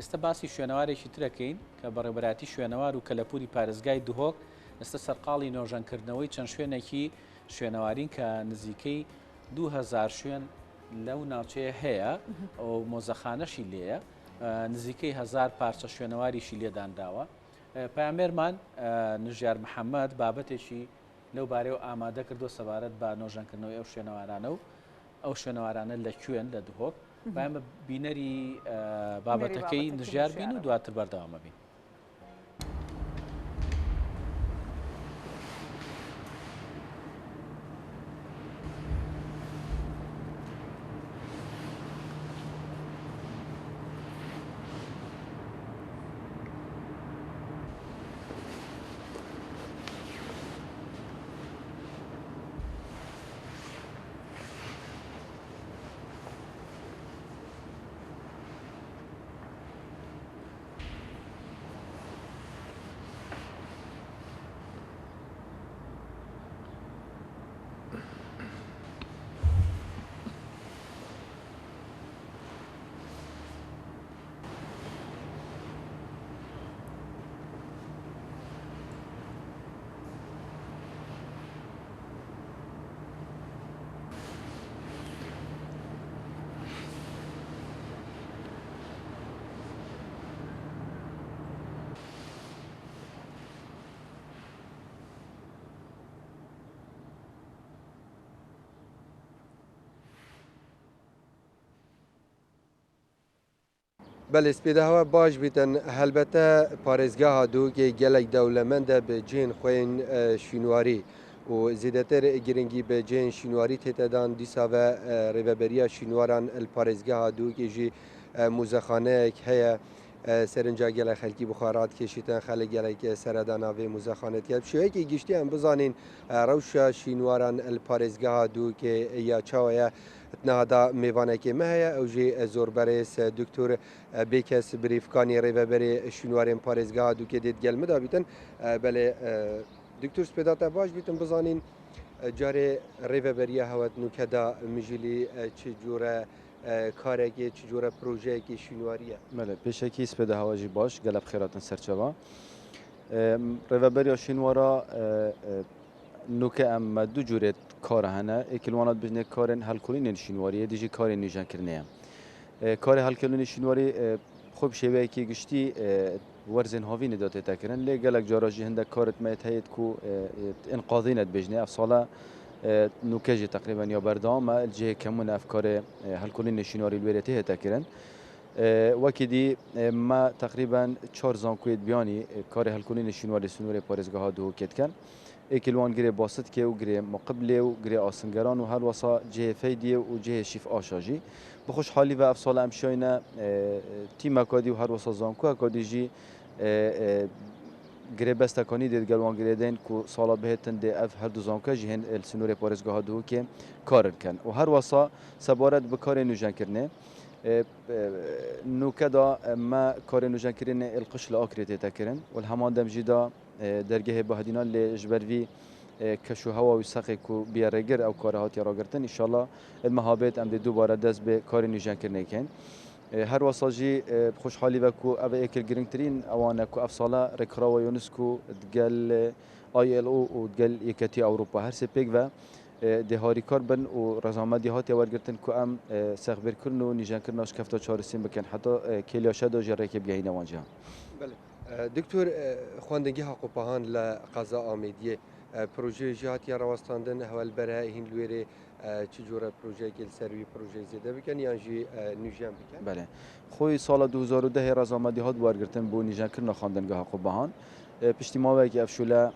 ئێستا باسی شوێنەوارێکی ترەکەین کە بەڕێبەراتی شوێنەوار و کەلەپوری پارێزگای دهۆک ئێستا سەرقاڵی نۆژەنکردنەوەی چەند شوێنێکی شوێنەوارین کە نزیکەی 2000 شوێن لەو ناوچەیە هەیە ئەو مۆزەخانەشی لێیە نزیکەی 1000 پارچە شوێنەواریشی لێدانراوە. پامێرمان نژار محەممەد بابەتێکی لەو بارەوە ئامادە کردو سەبارەت بە نۆژەنکردنەوەی ئەو شوێنەوارانە و ئەو شوێنەوارانە لەکوێن لە دهۆک بامە بینەری بابەتەکەی نژار بین و دواتر بەردەوامە بین. بله سپیده باش بیتن هلبته پارێزگاها دووکێ gelek dewlemend e bi cihên xwên şînwarî û zêdetir giringî bi cihên şînwarî tête dan dîsa ve rêveberiya şînwaran li parêzgeha Dûkê jî mûzexaneyek heye serinca gelek xelkî bi xwe radikêşîtin xelek gelek seredana vê mûzexanê dike. Şêwekî giştî em bizanîn rewşa şînwaran li parêzgeha Dûkê ya çawa ye نهادا میوانکی مهیا او جی زوربرس دکتر بیکس بریفکانی ریوبری شنواریم پارێزگا دوکێ دێت گەلمە دابیتن بله دکتر سپێداتە باش بیتن بزانین جارێ ریوبریە هەوت نوکەدا مژیلی چ جۆرە کارێکی چ جۆرە پرۆژەیەکی شنواریە بله پێشێکی سپێدا هەواژی باش گەلە بخێراتن سەرچەوە ریوبریە شنوارە نوکە ئەم دوو جورێت کارە هەنە ئێکلوانات بژنێ کارên هەلکۆلینên şînwariyê dijî karên nîjankirinê ye. Karê helkirînê şînwarî xwe bi şêweyekî giştî werzên havînê de têtekirin lê gelek cara jî hindek karê me heye ku enqazî dibêjne ev sala nûke jî teqrîben ya berdewam e li cihê kemun ev karê helkۆlînê şînwarî li wêrê tê hêtekirin. Wekî dî me teqrîben 4 zankuyê biyanî karê helkۆlînê şînwarî Sunûrê parêzgeha Duhokê dikin. Êkilwan girê Basîtkê û girê Muqiblê û girê Asîngeran û her wesa cihê Feydiyê û cihê Şîf'aşa jî. Bi xweşhalî ve ev sala em şayîne tîmeka dî û her wesa zankuyeka dî jî girê bestekanî dê digelwan girêdên ku sala bihêtin dê ev her du zankuya jî hên li Sunûrê parêzgeha Duhokê karin kin. û her wesa sebaret bi karên nûjenkirinê nûke da me karên nûjenkirinê êlqış li Akrê têtekirin û li heman dem jî da dergehê Bahedînan lê ji ber vî keş û hewa wî seqê ku biyerregir ew kare hatiye ragirtin înşallah li mehabêt em dê dubare dest bi karên nûjenkirinê bikin. Her wesa jî xweşhalî ve ku ev êkil girîngtirîn ewan e ku ev sala rêkirava UNESCO digel ILO û digel Yekîtiya Ewropa her sê pêk ve dê harîkar bin û rezamedî hatiye wergirtin ku em sexbêrkirin û nîjenkirina şikefta çarêsîn bikin heta kêliya şeda jî rêkê bigihîne wan cihan. دکتور خواندنگیها قوپاهان لقضا آمیدیه پروژه جهاتیه راوستاندن هولبره هین لویره چه جوره پروژه گل سروی پروژه زیاده بکن یا جی نوجان بکن؟ بله خوی سال 2010 رزامدی هات وارگرتن بو نوجان کردن خواندنگاه قوپاهان پشتیماوی که افشوله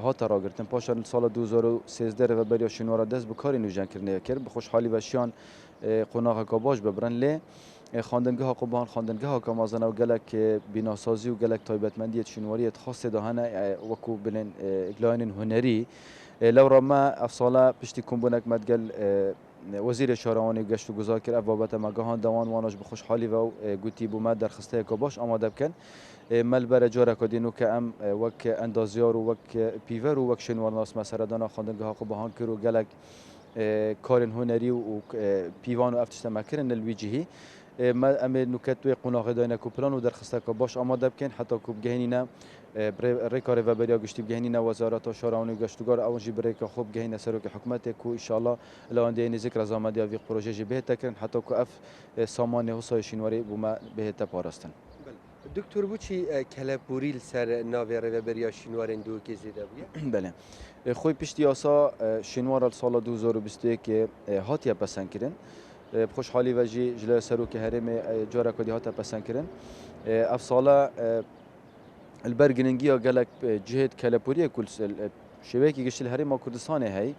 هات راگرتن پاشان سال 2013 و بریا شنوار دست بکاری نوجان کردن کرد بخوشحالی و شیان قناق کاباش ببرن لی خواندنگاه قوپاهان خواندنگاه کامازن و گلک بیناسازی و گلک تایبەتمەندی شنواری خاص دهانه وکو بلن اگلاین هنری لو رما افصاله پشتی کمبونک مدگل وزیر شهروانی گشت و گذار کرد بابت مگاهان دوان وانش به خوشحالی و گوتی بومد درخسته کاباش آماده بکن ملبر جاره کدینو که ام وک اندازیار و وک پیور و وک شنوار ناس مسردان خواندنگاه قوپاهان کرد و گلک کارن هنری و پیوان و افتش تمکرن الویجهی ما ام نکات و قناق داینا کو پلان و درخسته که باش آماده بکن حتی کو بگهینینا ریکار و بریا گشتی بگهینینا وزارت شورای گشتگار اونجی بریک خوب گهینه سروک حکومت کو ان شاء الله لاندی ذکر از آمدی اوی پروژه به تکن حتی کو اف سامان حسای شینواری بوما به تپارستن دکتر بوچی کلپوری سر ناوی و بریا شینوار دو که زیده بیا بله خوی پشتی آسا شینوار سال 2021 که هاتیا پسند کردن خوشحالی و جی جلوی سروک هرم جارا کدی هاتا پسند کردن افسالا البرگنگی گلک جهت کلپوری کل شبکه گشتل هرم کردستان هی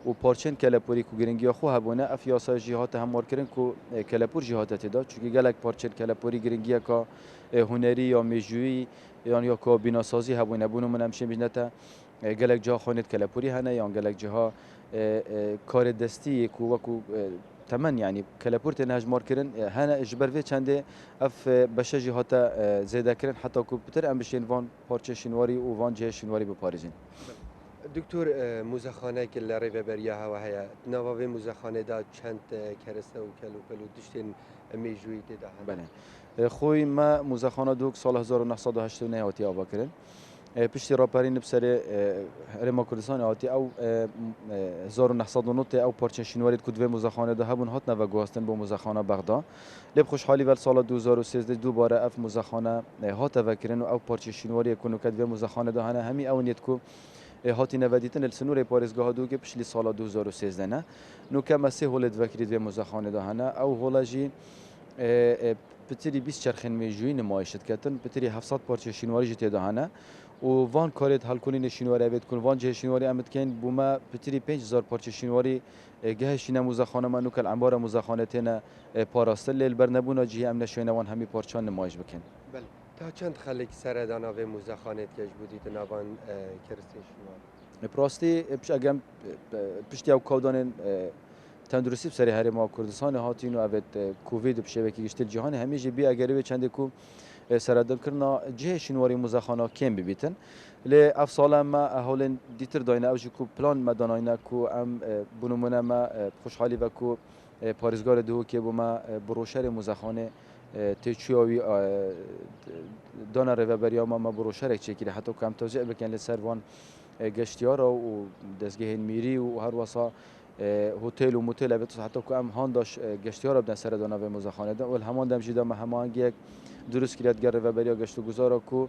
و پارچن کلپوری کو گرنگی خو هبونه افیاسا جهات هم مارکرین کو کلپور جهات تدا چونکه گلک پارچن کلپوری گرنگی کا هنری یا میجویی یا کو بیناسازی هبونه بونو من همشه بینتا گلک جا خانت کلپوری هنه یا گلک جها کار دستی کو وکو تمن يعني كلابورت نهج ماركرن هنا اجبر في چنده اف بشه جهات زياده كرن حتى کو بتر ام بشين وان پارچه شینواری و وان جه شینواری بپاريزين دکتر موزخانه که لری و بریا هوا هیا نواوی موزخانه دا چند کرسته و کلو دشتین میجویی دا هم بله خوی ما موزخانه دوک سال 1989 هاتی آبا کرن پشتی راپرین بسر رما کردستان هاتی او 1990 او پارچه شینواری کد و موزخانه ده هبون هات نو گواستن با موزخانه بغداد لب خوشحالی ول سال 2013 دوباره اف موزخانه هات و کرن او پارچه شینواری کنو کد و موزخانه ده هنه همی او نیت کو هاتی نودیتن السنور پارێزگاه دوگه پشلی سال 2013 نه نو کم سه هولد وکرید و مزخانه دهانه او هولاجی پتری 20 چرخن میجوی نمایشت کردن پتری 700 پارچه شینواری جت دهانه و وان کارت حل کنین شینواری اوید کن وان جه شینواری امد کن بوما پتری 5000 پارچه شینواری گه شینه مزخانه منو کل انبار مزخانه تنه پاراستل لیل بر نبونا جه ام نشوینه وان همی پارچان نمایش بکن بله تا چند خلک سردانا و موزخانه کش بودید نوان کرسته شینوار براستی پیش اگرم پشتی او کودان تندرستی بسری هرما کردستان هاتین و اوت کووید بشبکه گشتل جهان همیشه بی اگری چنده کو سردان کرنا جه شینواری مزخانه کم ببیتن لی افسال ما اهولن دیتر داینه اوجی کو پلان مداناینا کو ام بنمونه ما خوشحالی و کو پارزگار دو که بوما بروشر مزخانه تیچوی دانا رو بریا ما بروشر چکیده حتی کم توزیع بکن لسروان گشتیارا و دزگه میری و هر واسا هتل و موتل ابتس حتی که ام هانداش گشتیارا بدن سر دانا و مزخانه ده و الهمان دم جدا ما همانگی یک درست کردت گر و بریا گشت و گذارا کو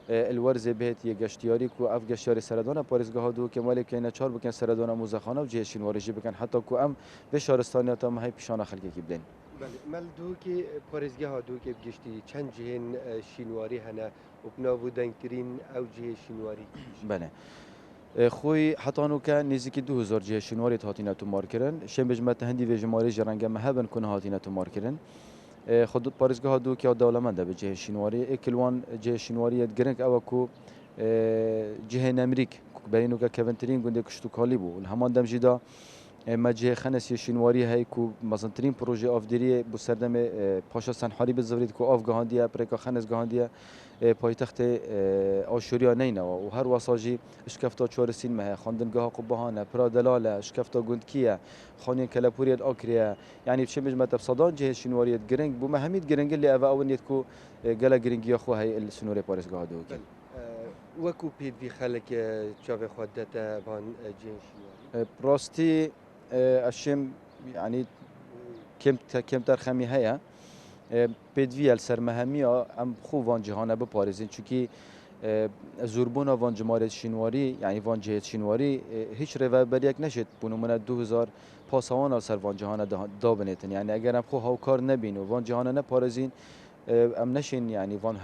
الورز بهت یک گشتیاری کو اف گشتیاری سردانا پارزگاه دو که مالی که اینا چهار بکن سردانا مزخانه و جهشین وارجی بکن حتی که ام به شهرستانی تا ما هی پیشان خلقی کی بدن بله مال دو که پارزگاه دو که گشتی چند جهن شینواری هنه و بنابودن کرین او جه شینواری بله خوی حتی که نزدیک 2000 جه شینواری هاتینا تو مارکرن شم بجمت هندی و جماری جرنگ مهبن کنه هاتینا تو مارکرن خود پارزگاه دو که دولمنده به جه شینواری اکلوان جه شینواری گرنگ او کو جه امریک برینو که کوونترین گنده کشتو کالی بو همان دم جدا مجه خنسی شینواری هی کو مزنترین پروژه آفدری بو سردم پاشا سنحاری بزورید کو آفگاهاندیه پرکا خنس گاهاندیه پایتخت آشوریا نینا و هر واساجی اشکفتا چورسین مه خواندنگاه قبهانه پرادلاله اشکفتا گندکیه خانین کلپوریت آکریه یعنی چه مجمع صدان جه شینواریت گرنگ بو مهمید گرنگ اللي اوا اونیت کو گلا گرنگی خو هی السنوره پارسگاه دو وکو پید وی خلک چاو خودت بان جه شینواری براستی اشم يعني كم ترخمي هيا بدویل سرمهمیا ام خوب وان جهانه بپارزین چونکی زوربونا وان جمارت شینواری یعنی وان جهت شینواری هیچ رهبریک نشد بونمونه 2000 پاسوان سر وان جهانه دا بنیتن یعنی اگر ام خو هاوکار نبین و وان جهانه نپارزین ام نشین یعنی وان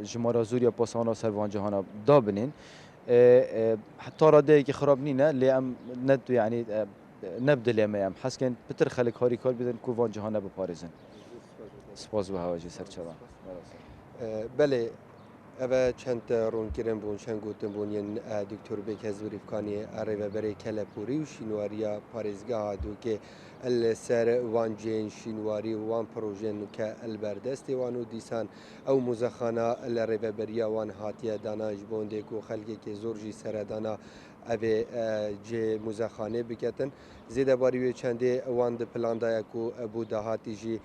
جمارا زوریا پاسوان سر وان جهانه دا بنین حتی راده که خراب نینه لی ام ند یعنی نبدل ام حسکن بتر خلق هاری کار بدن کو وان جهانه بپارزن سپاس به هواجی سرچرا بله اوه چند رون کرن بون چند گوتن بون ین دکتر بکز بریفکانی اره و بره کلپوری و شینواریا پارزگاه دو که السر وان جین شینواری وان پروژن که البردست وانو دیسان او مزخانه الاره و بریا وان هاتیه دانا جبونده کو خلقی که زورجی سر دانا اوی جه مزخانه بکتن زیده باریوی چنده وان ده پلاندایا کو بو دهاتی جی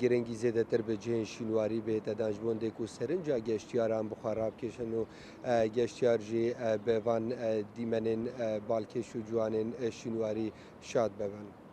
گرنگی زیده تر به جه شینواری به تدانج بونده کو سرنجا گشتیاران بخاراب کشن و گشتیار جی به وان دیمنین بالکش و جوانین شینواری شاد ببن